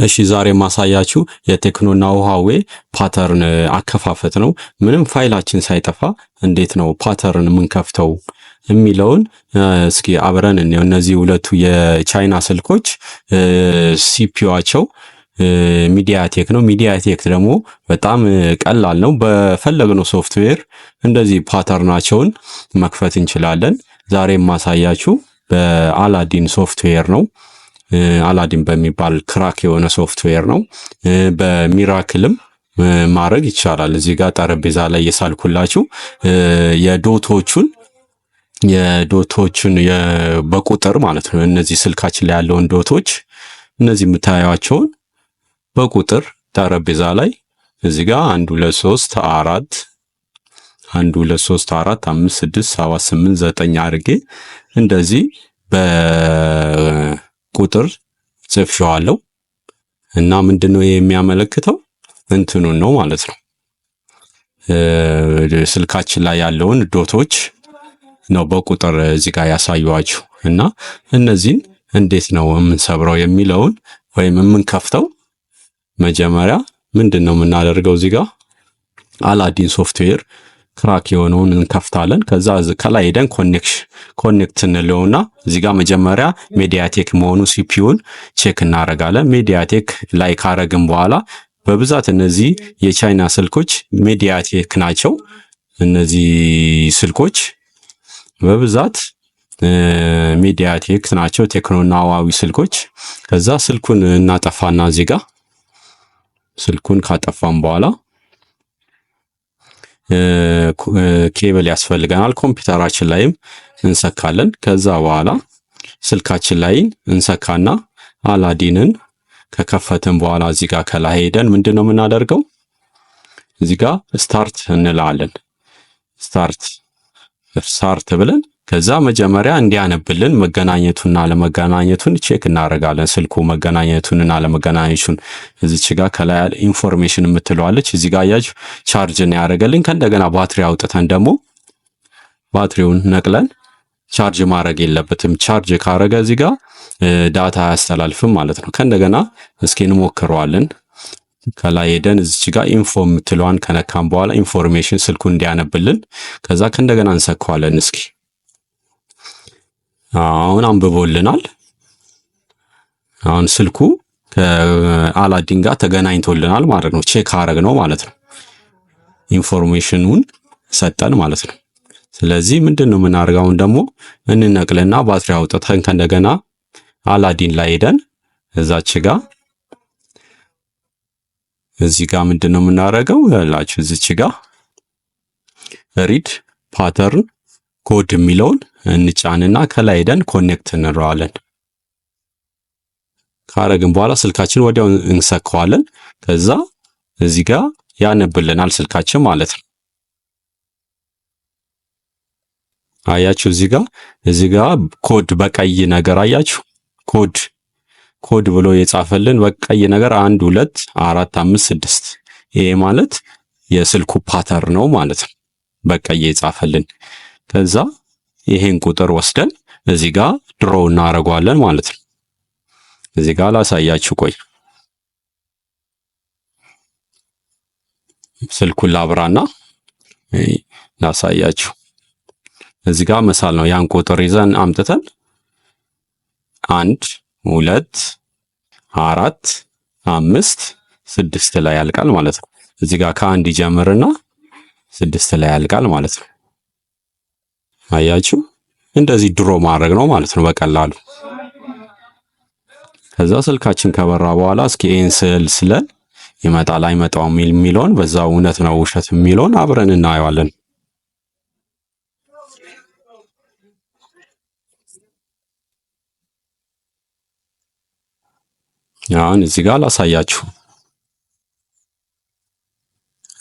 እሺ ዛሬ ማሳያችሁ የቴክኖና ሁዋዌ ፓተርን አከፋፈት ነው። ምንም ፋይላችን ሳይጠፋ እንዴት ነው ፓተርን የምንከፍተው የሚለውን እስኪ አብረን እንየው። እነዚህ ሁለቱ የቻይና ስልኮች ሲፒዩአቸው ሚዲያቴክ ነው። ሚዲያቴክ ደግሞ በጣም ቀላል ነው። በፈለግነው ሶፍትዌር እንደዚህ ፓተርናቸውን መክፈት እንችላለን። ዛሬ ማሳያችሁ በአላዲን ሶፍትዌር ነው። አላዲን በሚባል ክራክ የሆነ ሶፍትዌር ነው። በሚራክልም ማድረግ ይቻላል። እዚህ ጋር ጠረጴዛ ላይ የሳልኩላችሁ የዶቶቹን በቁጥር ማለት ነው። እነዚህ ስልካችን ላይ ያለውን ዶቶች እነዚህ የምታዩዋቸውን በቁጥር ጠረጴዛ ላይ እዚህ ጋር 1 2 3 4 1 2 3 4 5 6 7 8 9 አድርጌ እንደዚህ ቁጥር ጽፌዋለሁ እና ምንድነው የሚያመለክተው እንትኑን ነው ማለት ነው። ስልካችን ላይ ያለውን ዶቶች ነው በቁጥር እዚህ ጋር ያሳዩዋችሁ እና እነዚህን እንዴት ነው የምንሰብረው የሚለውን ወይም የምንከፍተው መጀመሪያ ምንድነው የምናደርገው እዚህ ጋር አላዲን ሶፍትዌር ክራክ የሆነውን እንከፍታለን። ከዛ ከላይ ሄደን ኮኔክት እንለውና እዚህ ጋር መጀመሪያ ሚዲያቴክ መሆኑ ሲፒዩን ቼክ እናደርጋለን። ሚዲያቴክ ላይ ካረግን በኋላ በብዛት እነዚህ የቻይና ስልኮች ሚዲያቴክ ናቸው። እነዚህ ስልኮች በብዛት ሚዲያቴክ ናቸው፣ ቴክኖና ሁዋዌ ስልኮች። ከዛ ስልኩን እናጠፋና እዚህ ጋር ስልኩን ካጠፋን በኋላ ኬብል ያስፈልገናል። ኮምፒውተራችን ላይም እንሰካለን። ከዛ በኋላ ስልካችን ላይ እንሰካና አላዲንን ከከፈትን በኋላ እዚህ ጋር ከላይ ሄደን ምንድነው የምናደርገው እዚህ ጋር ስታርት እንላለን። ስታርት ብለን ከዛ መጀመሪያ እንዲያነብልን መገናኘቱንና አለመገናኘቱን ቼክ እናደርጋለን። ስልኩ መገናኘቱንና አለመገናኘቱን እዚች ጋር ከላይ ኢንፎርሜሽን የምትለዋለች እዚህ ጋር ያያችሁ ቻርጅ ነው ያደረገልን። ከእንደገና ባትሪ አውጥተን ደግሞ ባትሪውን ነቅለን ቻርጅ ማድረግ የለበትም። ቻርጅ ካረገ እዚህ ጋር ዳታ አያስተላልፍም ማለት ነው። ከእንደገና እስኪ እንሞክረዋለን። ከላይ ሄደን እዚች ጋር ኢንፎ የምትለዋን ከነካም በኋላ ኢንፎርሜሽን ስልኩ እንዲያነብልን ከዛ ከእንደገና እንሰካዋለን። እስኪ አሁን አንብቦልናል። አሁን ስልኩ ከአላዲን ጋር ተገናኝቶልናል ማለት ነው። ቼክ አረግ ነው ማለት ነው። ኢንፎርሜሽኑን ሰጠን ማለት ነው። ስለዚህ ምንድነው የምናደርገው አሁን ደግሞ እንነቅልና ባትሪ አውጥተን ከእንደገና አላዲን ላይ ሄደን እዛች ጋር እዚህ ጋር ምንድነው የምናደርገው ያላችሁ እዚች ጋር ሪድ ፓተርን ኮድ የሚለውን እንጫንና ከላይ ሄደን ኮኔክት እንለዋለን። ካረግን በኋላ ስልካችን ወዲያው እንሰካዋለን። ከዛ እዚህ ጋር ያነብልናል ስልካችን ማለት ነው። አያችሁ እዚህ ጋር ኮድ በቀይ ነገር አያችሁ ኮድ ብሎ የጻፈልን በቀይ ነገር 1 2 4 5 6 ይሄ ማለት የስልኩ ፓተር ነው ማለት ነው። በቀይ የጻፈልን ከዛ ይሄን ቁጥር ወስደን እዚህ ጋር ድሮ እናደርገዋለን ማለት ነው። እዚህ ጋር ላሳያችሁ፣ ቆይ ስልኩን ላብራና ላሳያችሁ። እዚህ ጋር መሳል ነው። ያን ቁጥር ይዘን አምጥተን 1 2 4 5 6 ላይ ያልቃል ማለት ነው። እዚህ ጋር ከአንድ ይጀምርና 6 ላይ ያልቃል ማለት ነው። አያችሁ እንደዚህ ድሮ ማድረግ ነው ማለት ነው በቀላሉ። ከዛ ስልካችን ከበራ በኋላ እስኪ ይሄን ስለን ይመጣል አይመጣውም የሚለውን በዛው እውነት ነው ውሸት የሚለውን አብረን እናየዋለን። አሁን እዚህ ጋር ላሳያችሁ።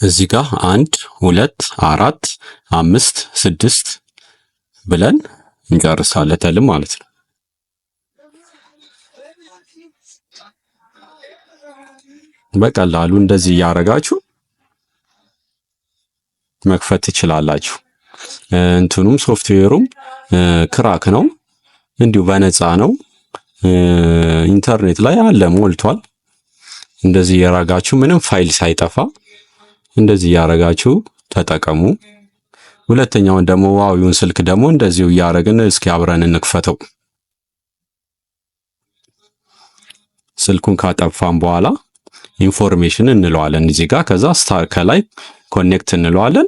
እዚህ ጋር 1 2 4 5 6 ብለን እንጨርሳለን ማለት ነው። በቀላሉ እንደዚህ እያደረጋችሁ መክፈት ትችላላችሁ። እንትኑም ሶፍትዌሩም ክራክ ነው፣ እንዲሁ በነፃ ነው። ኢንተርኔት ላይ አለ ሞልቷል። እንደዚህ ያረጋችሁ ምንም ፋይል ሳይጠፋ እንደዚህ ያረጋችሁ ተጠቀሙ። ሁለተኛውን ደግሞ ዋዊውን ስልክ ደግሞ እንደዚሁ እያደረግን እስኪ አብረን እንክፈተው። ስልኩን ካጠፋን በኋላ ኢንፎርሜሽን እንለዋለን እዚህ ጋር። ከዛ ስታር ከላይ ኮኔክት እንለዋለን።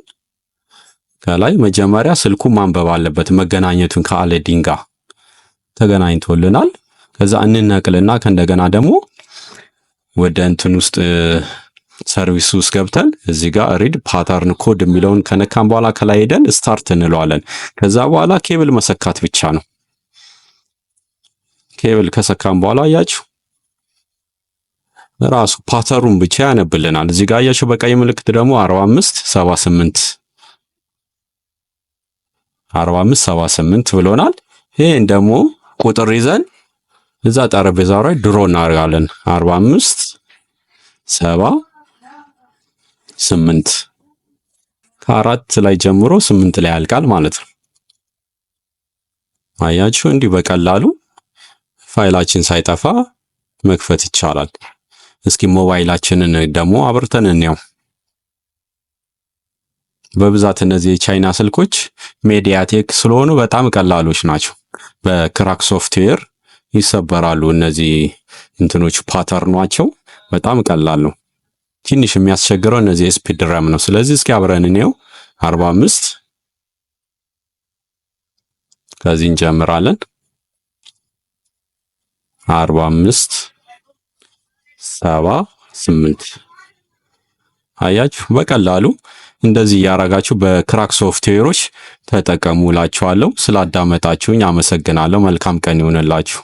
ከላይ መጀመሪያ ስልኩ ማንበብ አለበት መገናኘቱን ከአለዲን ጋር ተገናኝቶልናል። ከዛ እንነቅልና ከእንደገና ደግሞ ወደ እንትን ውስጥ ሰርቪስ ውስጥ ገብተን እዚህ ጋር ሪድ ፓተርን ኮድ የሚለውን ከነካን በኋላ ከላይ ሄደን ስታርት እንለዋለን። ከዛ በኋላ ኬብል መሰካት ብቻ ነው። ኬብል ከሰካን በኋላ አያችሁ ራሱ ፓተሩን ብቻ ያነብልናል። እዚህ ጋር አያችሁ በቀይ ምልክት ደግሞ 4578 ብሎናል። ይሄን ደግሞ ቁጥር ይዘን እዛ ጠረጴዛው ላይ ድሮ እናደርጋለን። 4578 ከአራት ላይ ጀምሮ 8 ላይ ያልቃል ማለት ነው። አያችሁ እንዲህ በቀላሉ ፋይላችን ሳይጠፋ መክፈት ይቻላል። እስኪ ሞባይላችንን ደግሞ አብርተን እንየው። በብዛት እነዚህ የቻይና ስልኮች ሜዲያቴክ ስለሆኑ በጣም ቀላሎች ናቸው። በክራክ ሶፍትዌር ይሰበራሉ። እነዚህ እንትኖች ፓተርኗቸው በጣም ቀላል ነው። ትንሽ የሚያስቸግረው እነዚህ ስፒድ ራም ነው። ስለዚህ እስኪ አብረን እንየው። 45 ከዚህ እንጀምራለን። 4578 አያችሁ በቀላሉ እንደዚህ ያረጋችሁ በክራክ ሶፍትዌሮች ተጠቀሙላችኋለሁ። ስላዳመጣችሁኝ አመሰግናለሁ። መልካም ቀን ይሁንላችሁ።